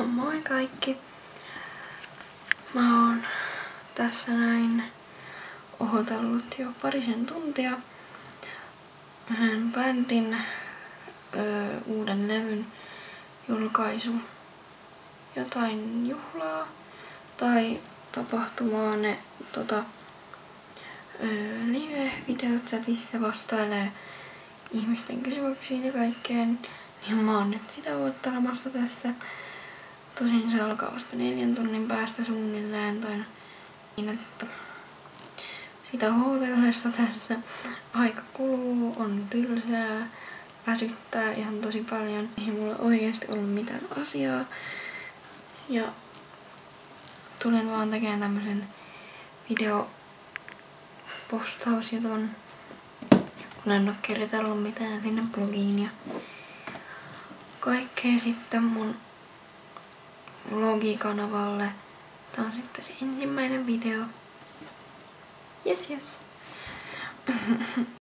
Moi kaikki! Mä oon tässä näin odotellut jo parisen tuntia yhden bändin uuden levyn julkaisu. Jotain juhlaa tai tapahtumaa ne live-videot chatissa vastailee ihmisten kysymyksiin ja kaikkeen. Niin mä oon nyt sitä odottelemassa tässä. Tosin se alkaa vasta 4 tunnin päästä suunnilleen tai niin, että sitä hootellessa tässä aika kuluu, on tylsää, väsyttää ihan tosi paljon. Ei mulla oikeesti ollut mitään asiaa. Ja tulen vaan tekemään tämmösen videopostausjutun, kun en oo kirjoitellut mitään sinne blogiin ja kaikkea sitten mun vlogikanavalle. Tää on sitten se ensimmäinen video. Yes.